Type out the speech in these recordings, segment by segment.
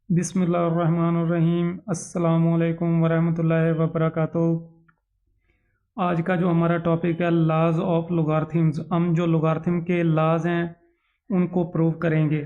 बिस्मिल्लाहिर्रहमानिर्रहीम। अस्सलामुअलैकुम वरहमतुल्लाहि वबरकातुहू। आज का जो हमारा टॉपिक है लॉज ऑफ लॉगरिथम्स। हम जो लॉगरिथम के लॉज हैं उनको प्रूव करेंगे।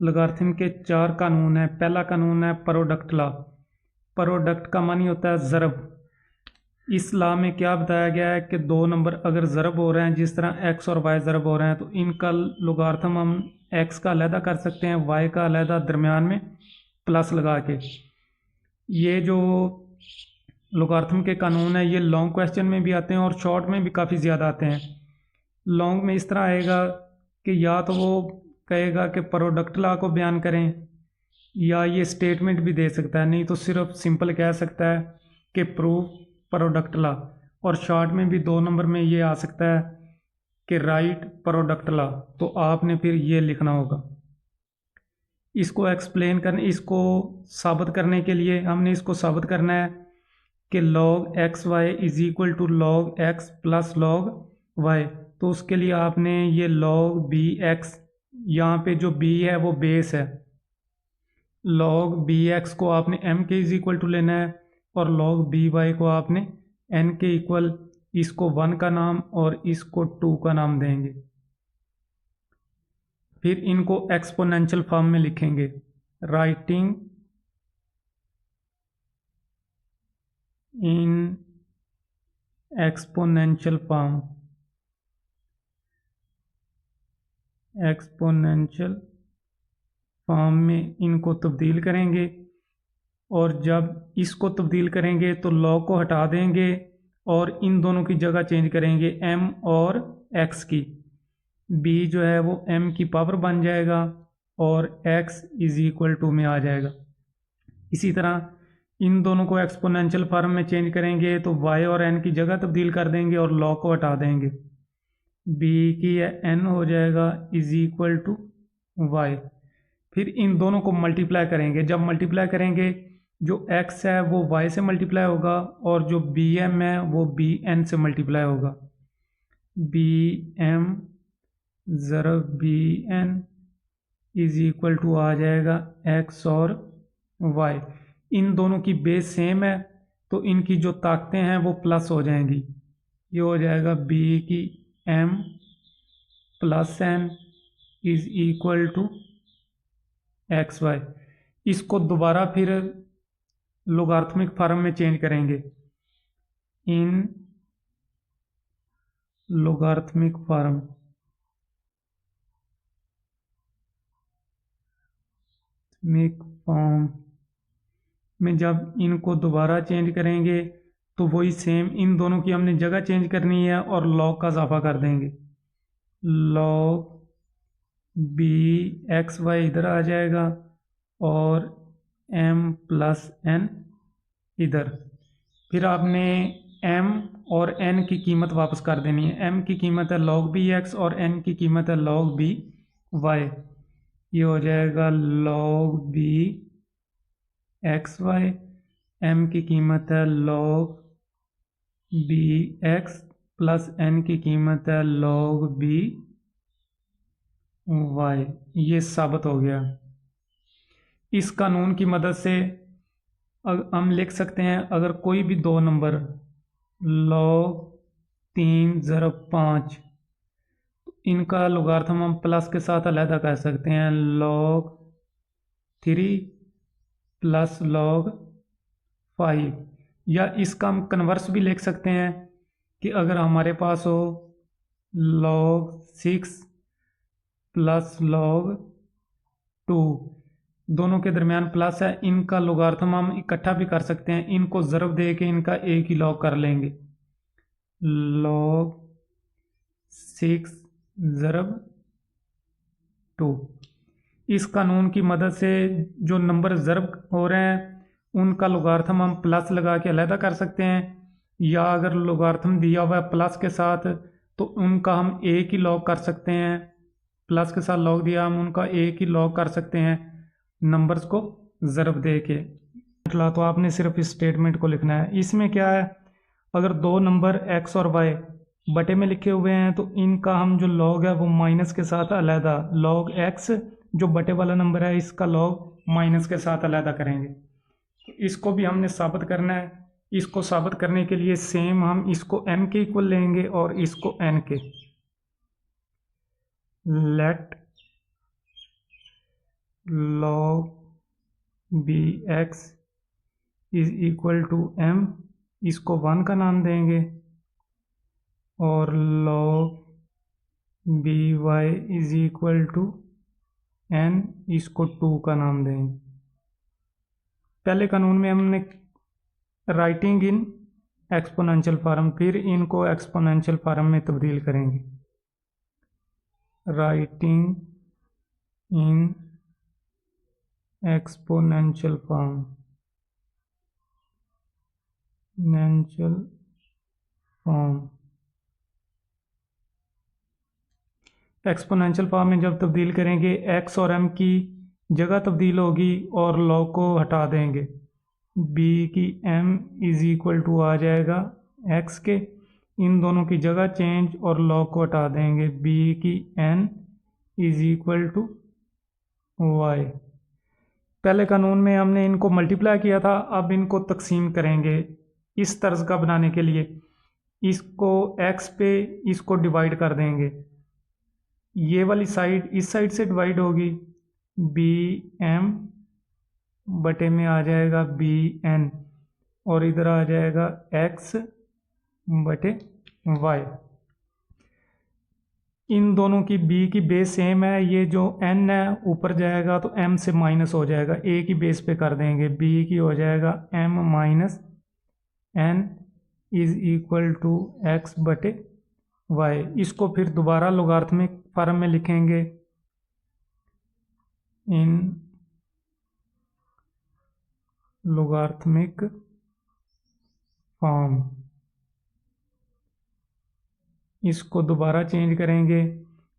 लॉगरिथम के चार कानून हैं। पहला कानून है प्रोडक्ट लॉ। प्रोडक्ट का मानी होता है ज़रब। इस लॉ में क्या बताया गया है कि दो नंबर अगर ज़रब हो रहे हैं, जिस तरह x और y ज़रब हो रहे हैं, तो इनका लॉगरिथम हम x का अलहदा कर सकते हैं, y का अलहदा, दरमियान में प्लस लगा के। ये जो लॉगरिथम के कानून है ये लॉन्ग क्वेश्चन में भी आते हैं और शॉर्ट में भी काफ़ी ज़्यादा आते हैं। लॉन्ग में इस तरह आएगा कि या तो वो कहेगा कि प्रोडक्ट लॉ को बयान करें, या ये स्टेटमेंट भी दे सकता है, नहीं तो सिर्फ सिंपल कह सकता है कि प्रूव प्रोडक्ट लॉ। और शॉर्ट में भी दो नंबर में ये आ सकता है कि राइट प्रोडक्ट लॉ। तो आपने फिर ये लिखना होगा। इसको एक्सप्लेन करने, इसको साबित करने के लिए हमने इसको साबित करना है कि log x y is equal to log x plus log y. तो उसके लिए आपने ये log बी एक्स, यहाँ पे जो b है वो बेस है, log बी एक्स को आपने m के इज इक्वल टू लेना है, और log बी वाई को आपने n के इक्वल, इसको 1 का नाम और इसको 2 का नाम देंगे। फिर इनको एक्सपोनेंशियल फॉर्म में लिखेंगे। Writing in exponential form, exponential form में इनको तब्दील करेंगे। और जब इसको तब्दील करेंगे तो log को हटा देंगे और इन दोनों की जगह चेंज करेंगे, m और x की। b जो है वो m की पावर बन जाएगा और x इज इक्वल टू में आ जाएगा। इसी तरह इन दोनों को एक्सपोनेंशियल फॉर्म में चेंज करेंगे तो y और n की जगह तब्दील कर देंगे और log को हटा देंगे, b की n हो जाएगा इज इक्वल टू y। फिर इन दोनों को मल्टीप्लाई करेंगे। जब मल्टीप्लाई करेंगे जो x है वो y से मल्टीप्लाई होगा और जो bm है वो bn से मल्टीप्लाई होगा। bm ज़रब bn इज इक्वल टू आ जाएगा x और y। इन दोनों की बेस सेम है तो इनकी जो ताकतें हैं वो प्लस हो जाएंगी। ये हो जाएगा b की m plus n is equal to x y. इसको दोबारा फिर लोगार्थमिक फॉर्म में चेंज करेंगे। इन लोगार्थमिक फॉर्म में जब इनको दोबारा चेंज करेंगे तो वही सेम, इन दोनों की हमने जगह चेंज करनी है और log का इजाफा कर देंगे। log बी एक्स वाई इधर आ जाएगा और m प्लस n इधर। फिर आपने m और n की कीमत वापस कर देनी है। m की कीमत है log बी एक्स और n की कीमत है log बी वाई। ये हो जाएगा log B x y, m की कीमत है log B x plus n की कीमत है log बी वाई। ये साबित हो गया। इस कानून की मदद से हम लिख सकते हैं अगर कोई भी दो नंबर log 3 ज़रब 5, इनका लोगार्थम हम प्लस के साथ अलहदा कर सकते हैं, log 3 प्लस log 5। या इसका हम कन्वर्स भी लिख सकते हैं कि अगर हमारे पास हो log 6 प्लस log 2, दोनों के दरमियान प्लस है, इनका लोगार्थम हम इकट्ठा भी कर सकते हैं। इनको ज़रब दे के इनका एक ही log कर लेंगे। log 6 ज़रब 2। इस कानून की मदद से जो नंबर ज़रब हो रहे हैं उनका लोगार्थम हम प्लस लगा के अलहदा कर सकते हैं, या अगर लोगार्थम दिया हुआ है प्लस के साथ तो उनका हम एक ही log कर सकते हैं। प्लस के साथ log दिया, हम उनका एक ही log कर सकते हैं नंबर्स को ज़रब दे के। तो आपने सिर्फ इस स्टेटमेंट को लिखना है। इसमें क्या है, अगर दो नंबर x और y बटे में लिखे हुए हैं तो इनका हम जो log है वो माइनस के साथ अलहदा log x जो बटे वाला नंबर है इसका लॉग माइनस के साथ अलहदा करेंगे। तो इसको भी हमने साबित करना है। इसको साबित करने के लिए सेम हम इसको m के इक्वल लेंगे और इसको n के। Let log bx is equal to m, इसको 1 का नाम देंगे, और log by is equal to n, इसको 2 का नाम देंगे। पहले कानून में हमने राइटिंग इन एक्सपोनेंशियल फॉर्म, फिर इनको एक्सपोनेंशियल फॉर्म में तब्दील करेंगे। Writing in exponential form, exponential form में जब तब्दील करेंगे x और m की जगह तब्दील होगी और लॉग को हटा देंगे। b की m इज इक्वल टू आ जाएगा x के, इन दोनों की जगह चेंज और लॉग को हटा देंगे। b की n is equal to y। पहले कानून में हमने इनको मल्टीप्लाई किया था, अब इनको तकसीम करेंगे इस तर्ज का बनाने के लिए। इसको x पे इसको डिवाइड कर देंगे, ये वाली साइड इस साइड से डिवाइड होगी, bm बटे में आ जाएगा bn, और इधर आ जाएगा x बटे y। इन दोनों की b की बेस सेम है, ये जो n है ऊपर जाएगा तो m से माइनस हो जाएगा, a की बेस पे कर देंगे, b की हो जाएगा m minus n is equal to x बटे y। इसको फिर दोबारा लोगारिथमिक फॉर्म में लिखेंगे, इन लोगारिथमिक फॉर्म। इसको दोबारा चेंज करेंगे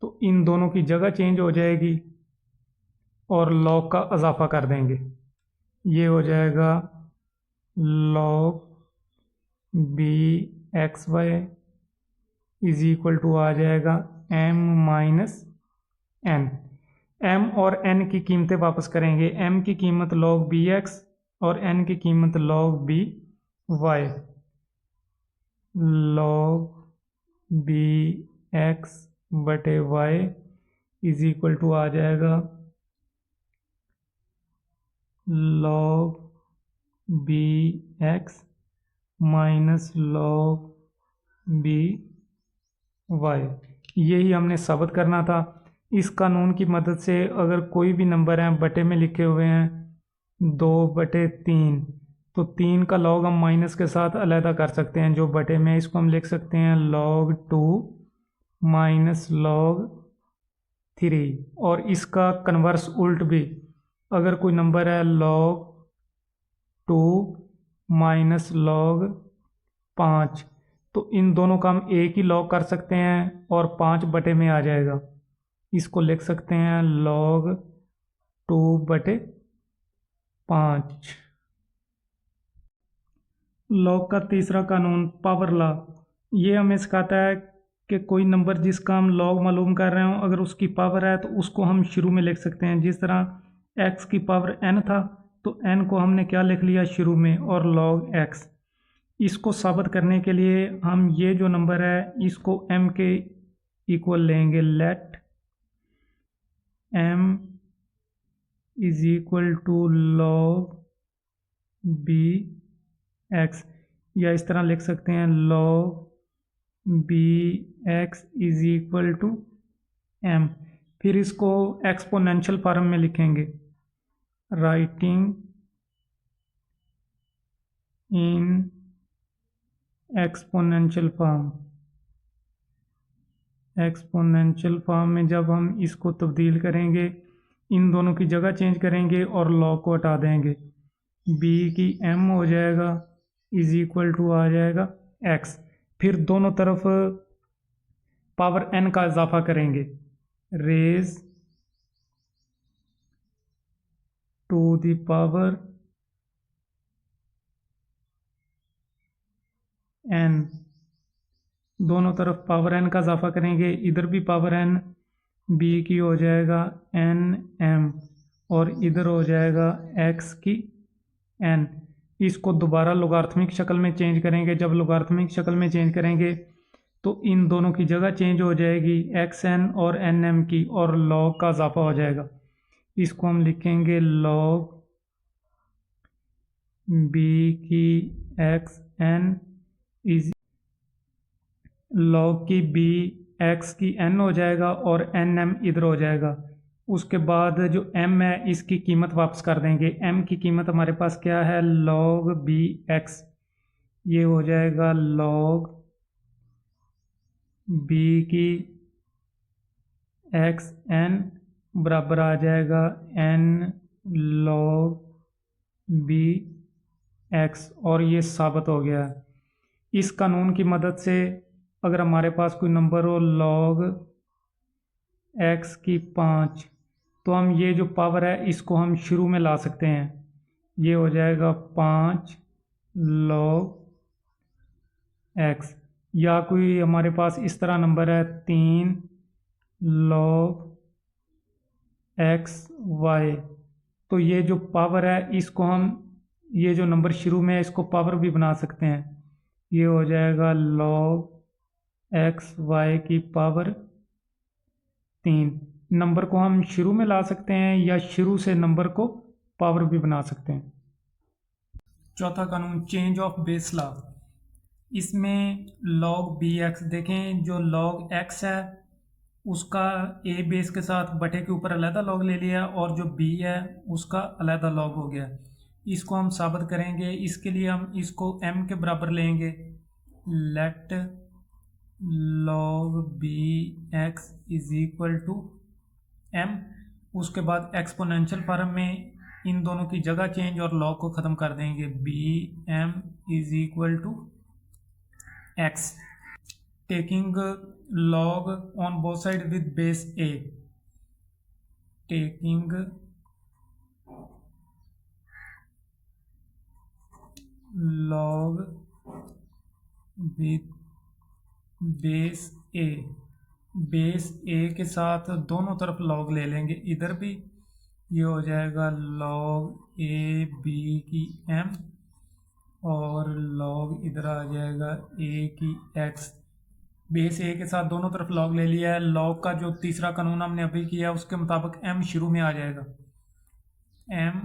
तो इन दोनों की जगह चेंज हो जाएगी और लॉग का इजाफा कर देंगे, ये हो जाएगा log bxy is equal to आ जाएगा m माइनस n। m और n की कीमतें वापस करेंगे, m की कीमत log bx और n की कीमत log by। log bx बटे y इज इक्वल टू आ जाएगा log bx minus log by। यही हमने साबित करना था। इस कानून की मदद से अगर कोई भी नंबर है बटे में लिखे हुए हैं 2/3, तो 3 का लॉग हम माइनस के साथ अलहदा कर सकते हैं, जो बटे में इसको हम लिख सकते हैं log 2 माइनस log 3। और इसका कन्वर्स उल्ट भी, अगर कोई नंबर है log 2 माइनस log 5, तो इन दोनों का हम एक ही लॉग कर सकते हैं और 5 बटे में आ जाएगा। इसको लिख सकते हैं log 2 बटे 5। लॉग का तीसरा कानून पावर लॉ, ये हमें सिखाता है कि कोई नंबर जिसका हम लॉग मालूम कर रहे हो, अगर उसकी पावर है तो उसको हम शुरू में लिख सकते हैं। जिस तरह x की पावर n था तो n को हमने क्या लिख लिया शुरू में, और log x। इसको साबित करने के लिए हम ये जो नंबर है इसको m के इक्वल लेंगे। Let m is equal to log bx, या इस तरह लिख सकते हैं log bx is equal to m। फिर इसको एक्सपोनेंशियल फॉर्म में लिखेंगे, writing in exponential form. Exponential form में जब हम इसको तब्दील करेंगे, इन दोनों की जगह चेंज करेंगे और लॉग को हटा देंगे, b की m हो जाएगा इज इक्वल टू आ जाएगा x। फिर दोनों तरफ पावर n का इजाफा करेंगे, raise to the power n। दोनों तरफ पावर n का इजाफा करेंगे, इधर भी पावर n बी की हो जाएगा एन एम और इधर हो जाएगा एक्स की एन। इसको दोबारा लोगार्थमिक शक्ल में चेंज करेंगे। जब लोगार्थमिक शक्ल में चेंज करेंगे तो इन दोनों की जगह चेंज हो जाएगी एक्स एन और एन एम की, और लॉग का इजाफा हो जाएगा। इसको हम लिखेंगे लॉग बी की एक्स एन इज लॉग की बी एक्स की एन हो जाएगा और एन एम इधर हो जाएगा। उसके बाद जो m है इसकी कीमत वापस कर देंगे। m की कीमत हमारे पास क्या है, log बी एक्स, ये हो जाएगा log बी की एक्स एन बराबर आ जाएगा n log बी एक्स, और ये साबित हो गया है। इस कानून की मदद से अगर हमारे पास कोई नंबर हो log x की 5, तो हम ये जो पावर है इसको हम शुरू में ला सकते हैं। ये हो जाएगा 5 log x। या कोई हमारे पास इस तरह नंबर है 3 log x y, तो ये जो पावर है इसको हम, ये जो नंबर शुरू में है इसको पावर भी बना सकते हैं। ये हो जाएगा log x y की पावर 3। नंबर को हम शुरू में ला सकते हैं या शुरू से नंबर को पावर भी बना सकते हैं। चौथा कानून चेंज ऑफ बेस लॉ। इसमें log बी एक्स देखें, जो log x है उसका a बेस के साथ बटे के ऊपर अलहदा log ले लिया और जो b है उसका अलहदा log हो गया। इसको हम साबित करेंगे। इसके लिए हम इसको m के बराबर लेंगे। Let log B x is equal to m। उसके बाद एक्सपोनेंशियल फॉर्म में इन दोनों की जगह चेंज और log को ख़त्म कर देंगे। B m is equal to x, taking log on both side with base a, taking log with base a, base a के साथ दोनों तरफ log ले लेंगे, इधर भी ये हो जाएगा log a b की m और log इधर आ जाएगा a की x। बेस a के साथ दोनों तरफ log ले लिया है। log का जो तीसरा कानून हमने अभी किया उसके मुताबिक m शुरू में आ जाएगा। m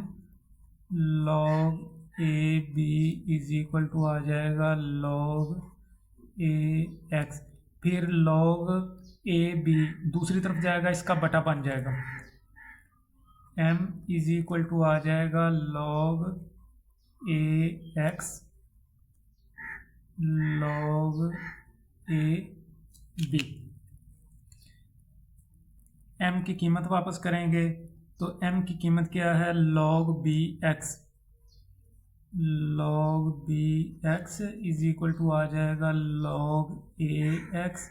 log a b is equal to आ जाएगा log a x। फिर log a b दूसरी तरफ जाएगा, इसका बटा बन जाएगा। m इज इक्वल टू आ जाएगा log a x log a b। m की कीमत वापस करेंगे तो m की कीमत क्या है, log B x, log B x is equal to आ जाएगा log a x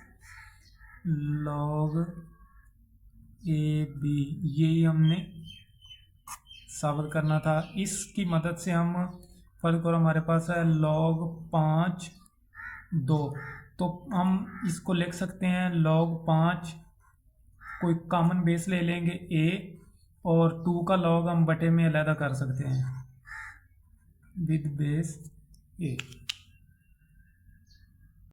log a b। यही हमने साबित करना था। इसकी मदद से हम फर्क और हमारे पास है log 5 2, तो हम इसको लिख सकते हैं log 5, कोई कॉमन बेस ले लेंगे a और 2 का log हम बटे में अलहदा कर सकते हैं विद बेस a।